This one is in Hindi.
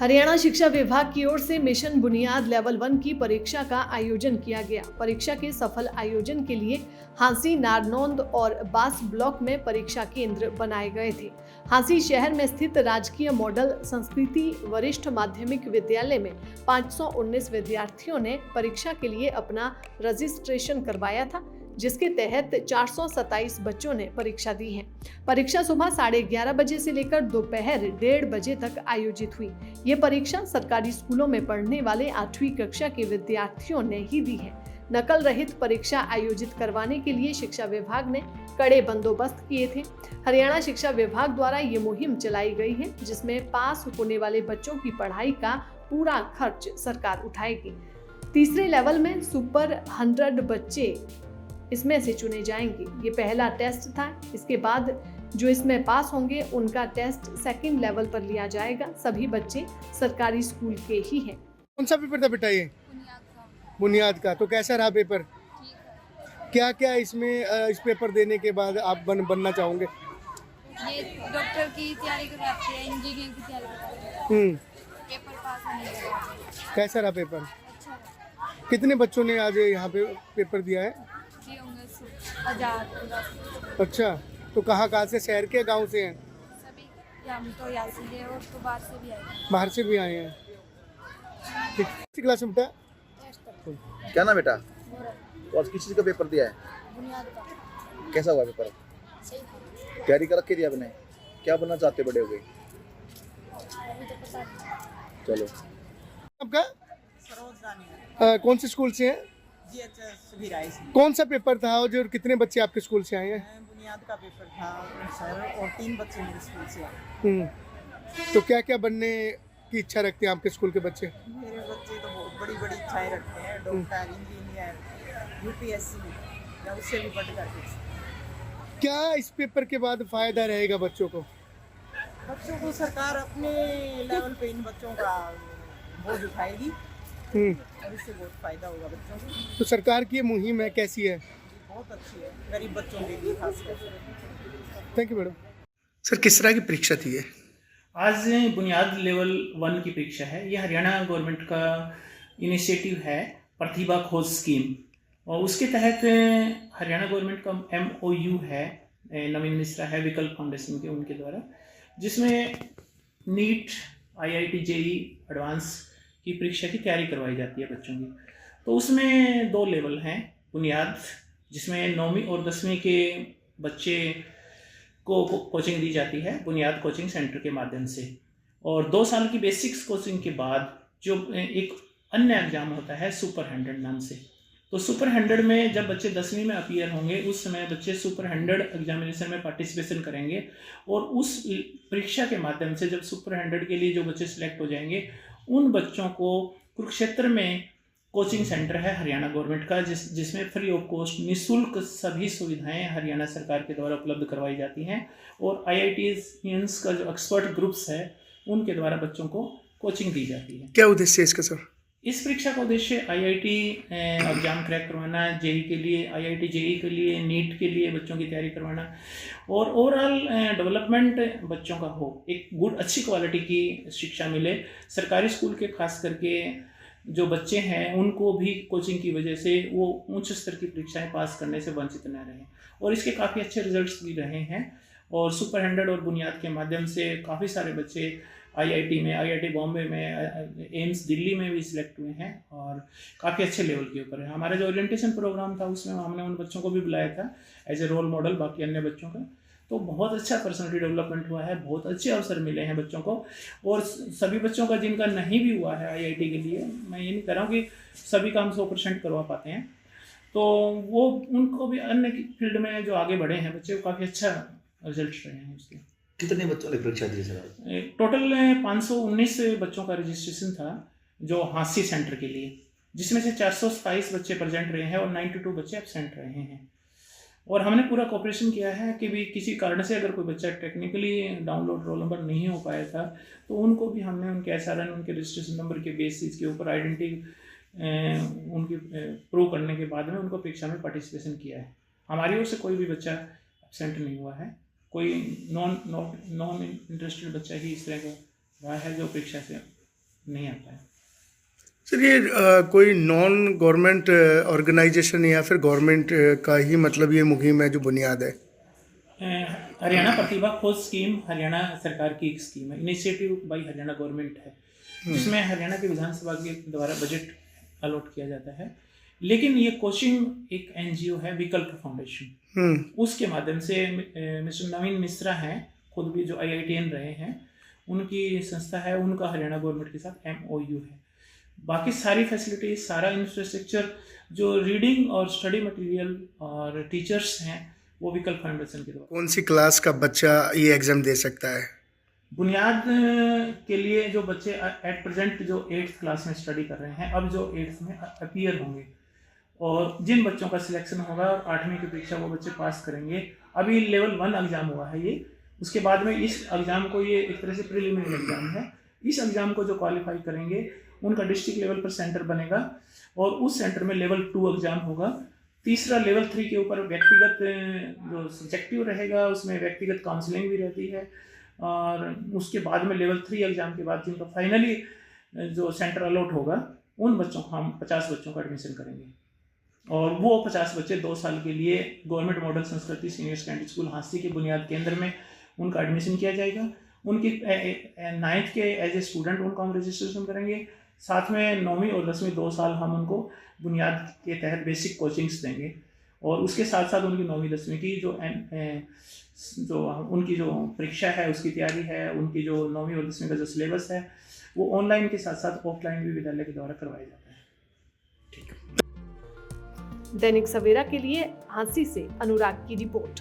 हरियाणा शिक्षा विभाग की ओर से मिशन बुनियाद लेवल 1 की परीक्षा का आयोजन किया गया। परीक्षा के सफल आयोजन के लिए हांसी, नारनौंद और बास ब्लॉक में परीक्षा केंद्र बनाए गए थे। हांसी शहर में स्थित राजकीय मॉडल संस्कृति वरिष्ठ माध्यमिक विद्यालय में 519 विद्यार्थियों ने परीक्षा के लिए अपना रजिस्ट्रेशन करवाया था, जिसके तहत 427 बच्चों ने परीक्षा दी है। परीक्षा सुबह 11:30 बजे से लेकर दोपहर 1:30 बजे तक आयोजित हुई। ये परीक्षा सरकारी स्कूलों में पढ़ने वाले 8वीं कक्षा के विद्यार्थियों ने ही दी है। नकल रहित परीक्षा आयोजित करवाने के लिए शिक्षा विभाग ने कड़े बंदोबस्त किए थे। हरियाणा शिक्षा विभाग द्वारा ये मुहिम चलाई गई है, जिसमें पास होने वाले बच्चों की पढ़ाई का पूरा खर्च सरकार उठाएगी। तीसरे लेवल में सुपर 100 बच्चे इसमें से चुने जाएंगे। ये पहला टेस्ट था। इसके बाद जो इसमें पास होंगे उनका टेस्ट सेकंड लेवल पर लिया जाएगा। सभी बच्चे सरकारी स्कूल के ही हैं। कौन सा पेपर था बेटा ये? बुनियाद का। तो कैसा रहा पेपर? क्या क्या इसमें इस पेपर देने के बाद आप बनना चाहोगे? ये डॉक्टर की तैयारी करवाती है, इंजीनियर की तैयारी करवाती है। पेपर पास होने के बाद। कैसा रहा पेपर? अच्छा रहा। कितने बच्चों ने आज यहाँ पे पेपर दिया है? ये होंगे 1000। अच्छा, तो कहाँ से, शहर के गांव से हैं? सभी हम तो यहाँ से हैं और तो बाहर से भी आए हैं। बाहर से भी आए हैं। किस क्लास में बेटा? क्या ना बेटा? तो आज किस चीज़ का पेपर दिया है? बुनियाद का। कैसा हुआ पेपर? सही था। तैयारी कर रखी थी आपने? क्या बनना चाहते बड़े हो गए? अभी तो पता नहीं। चलो। आपका कौन से स्कूल से हैं? कौन सा पेपर था और जो कितने बच्चे आपके स्कूल से आए हैं? बुनियाद का पेपर था सर, और 3 बच्चे मेरे स्कूल से आए। तो क्या क्या बनने की इच्छा रखते हैं आपके स्कूल के बच्चे? मेरे बच्चे तो बहुत बड़ी बड़ी इच्छाएं रखते हैं, डॉक्टर, इंजीनियर, यूपीएससी या उससे भी बढ़कर कुछ। क्या इस पेपर के बाद फायदा रहेगा बच्चों को? बच्चों को सरकार अपने लेवल पे इन बच्चों का बोझ उठाएगी और इससे बहुत फायदा होगा बच्चों को। तो सरकार की ये मुहिम है, कैसी है? बहुत अच्छी है, गरीब बच्चों के लिए खासकर। Thank you madam. सर, किस तरह की परीक्षा थी ये? आज बुनियाद लेवल 1 की परीक्षा है। ये हरियाणा गवर्नमेंट का इनिशिएटिव है, प्रतिभा खोज स्कीम, और उसके तहत हरियाणा गवर्नमेंट का MOU है, नवीन मिश्रा है विकल्प फाउंडेशन के, उनके द्वारा, जिसमें नीट, IIT JEE एडवांस की परीक्षा की तैयारी करवाई जाती है बच्चों की। तो उसमें 2 लेवल हैं। बुनियाद, जिसमें 9वीं और 10वीं के बच्चे को कोचिंग दी जाती है बुनियाद कोचिंग सेंटर के माध्यम से, और 2 साल की बेसिक्स कोचिंग के बाद जो एक अन्य एग्जाम होता है सुपर 100 नाम से। तो सुपर 100 में जब बच्चे 10वीं में अपीयर होंगे, उस समय बच्चे सुपर 100 एग्जामिनेशन में पार्टिसिपेशन करेंगे, और उस परीक्षा के माध्यम से जब सुपर 100 के लिए जो बच्चे सिलेक्ट हो जाएंगे, उन बच्चों को कुरुक्षेत्र में कोचिंग सेंटर है हरियाणा गवर्नमेंट का, जिसमें फ्री ऑफ कॉस्ट निःशुल्क सभी सुविधाएं हरियाणा सरकार के द्वारा उपलब्ध करवाई जाती हैं, और IITians का जो एक्सपर्ट ग्रुप्स है उनके द्वारा बच्चों को कोचिंग दी जाती है। क्या उद्देश्य है इसका सर? इस परीक्षा का उद्देश्य IIT एग्जाम क्रैक करवाना, JEE के लिए, IIT JEE के लिए, नीट के लिए बच्चों की तैयारी करवाना, और ओवरऑल डेवलपमेंट बच्चों का हो, एक गुड अच्छी क्वालिटी की शिक्षा मिले। सरकारी स्कूल के खास करके जो बच्चे हैं उनको भी कोचिंग की वजह से वो उच्च स्तर की परीक्षाएं पास करने से वंचित न रहें, और इसके काफ़ी अच्छे रिजल्ट्स भी रहे हैं। और सुपर 100 और बुनियाद के माध्यम से काफ़ी सारे बच्चे IIT में, IIT बॉम्बे में, एम्स दिल्ली में भी सिलेक्ट हुए हैं, और काफ़ी अच्छे लेवल के ऊपर है। हमारा जो ओरिएंटेशन प्रोग्राम था उसमें हमने उन बच्चों को भी बुलाया था एज ए रोल मॉडल बाकी अन्य बच्चों का। तो बहुत अच्छा पर्सनैलिटी डेवलपमेंट हुआ है, बहुत अच्छे अवसर मिले हैं बच्चों को, और सभी बच्चों का जिनका नहीं भी हुआ है IIT के लिए, मैं ये नहीं कह रहा हूँ कि सभी काम 100% करवा पाते हैं, तो वो उनको भी अन्य फील्ड में जो आगे बढ़े हैं बच्चे, काफ़ी अच्छा रिजल्ट रहे हैं उसके। कितने बच्चों ने परीक्षा दी सर? टोटल 519 बच्चों का रजिस्ट्रेशन था जो हांसी सेंटर के लिए, जिसमें से 427 बच्चे प्रेजेंट रहे हैं और 92 बच्चे एब्सेंट रहे हैं। और हमने पूरा कोऑपरेशन किया है कि भी किसी कारण से अगर कोई बच्चा टेक्निकली डाउनलोड रोल नंबर नहीं हो पाया था, तो उनको भी हमने उनके SRN, उनके रजिस्ट्रेशन नंबर के बेसिस के ऊपर आइडेंटिटी उनकी प्रूव करने के बाद में उनको परीक्षा में पार्टिसिपेशन किया है। हमारी ओर से कोई भी बच्चा एब्सेंट नहीं हुआ है, कोई नॉन इंटरेस्टेड बच्चा ही इस तरह का रहा है जो परीक्षा से नहीं आ पाए। सर ये कोई नॉन गवर्नमेंट ऑर्गेनाइजेशन या फिर गवर्नमेंट का ही मतलब ये मुहिम है जो बुनियाद है? हरियाणा प्रतिभा खोज स्कीम हरियाणा सरकार की एक स्कीम है, इनिशिएटिव बाई हरियाणा गवर्नमेंट है, जिसमें हरियाणा के विधानसभा के द्वारा बजट अलॉट किया जाता है। लेकिन ये कोचिंग एक एनजीओ है, विकल्प फाउंडेशन, उसके माध्यम से मिस्टर नवीन मिश्रा हैं, खुद भी जो IITN रहे हैं, उनकी संस्था है, उनका हरियाणा गवर्नमेंट के साथ MOU है। बाकी सारी फैसिलिटीज, सारा इंफ्रास्ट्रक्चर, जो रीडिंग और स्टडी मटेरियल और टीचर्स हैं, वो विकल्प फाउंडेशन के द्वारा। कौन सी क्लास का बच्चा ये एग्जाम दे सकता है? बुनियाद के लिए जो बच्चे एट प्रेजेंट जो 8th क्लास में स्टडी कर रहे हैं, अब जो 8th में अपीयर होंगे, और जिन बच्चों का सिलेक्शन होगा और 8वीं की परीक्षा वो बच्चे पास करेंगे। अभी लेवल 1 एग्ज़ाम हुआ है ये, उसके बाद में इस एग्ज़ाम को, ये एक तरह से प्रीलिमिनरी एग्ज़ाम है, इस एग्ज़ाम को जो क्वालिफाई करेंगे उनका डिस्ट्रिक्ट लेवल पर सेंटर बनेगा और उस सेंटर में लेवल 2 एग्ज़ाम होगा। तीसरा लेवल 3 के ऊपर व्यक्तिगत जो सब्जेक्टिव रहेगा, उसमें व्यक्तिगत काउंसलिंग भी रहती है, और उसके बाद में लेवल 3 एग्ज़ाम के बाद जिनका फाइनली जो सेंटर अलॉट होगा, उन बच्चों को हम 50 बच्चों का एडमिशन करेंगे, और वो 50 बच्चे 2 साल के लिए गवर्नमेंट मॉडल संस्कृति सीनियर सेकेंडरी स्कूल हांसी के बुनियाद केंद्र में उनका एडमिशन किया जाएगा। उनकी 9th के एज ए स्टूडेंट उनका हम रजिस्ट्रेशन करेंगे, साथ में 9वीं और 10वीं 2 साल हम उनको बुनियाद के तहत बेसिक कोचिंग्स देंगे, और उसके साथ साथ उनकी 9वीं 10वीं की जो उनकी जो परीक्षा है उसकी तैयारी है, उनकी जो 9वीं और 10वीं का जो सिलेबस है वो ऑनलाइन के साथ साथ ऑफलाइन भी विद्यालय के द्वारा करवाया जाता है। ठीक है। दैनिक सवेरा के लिए हांसी से अनुराग की रिपोर्ट।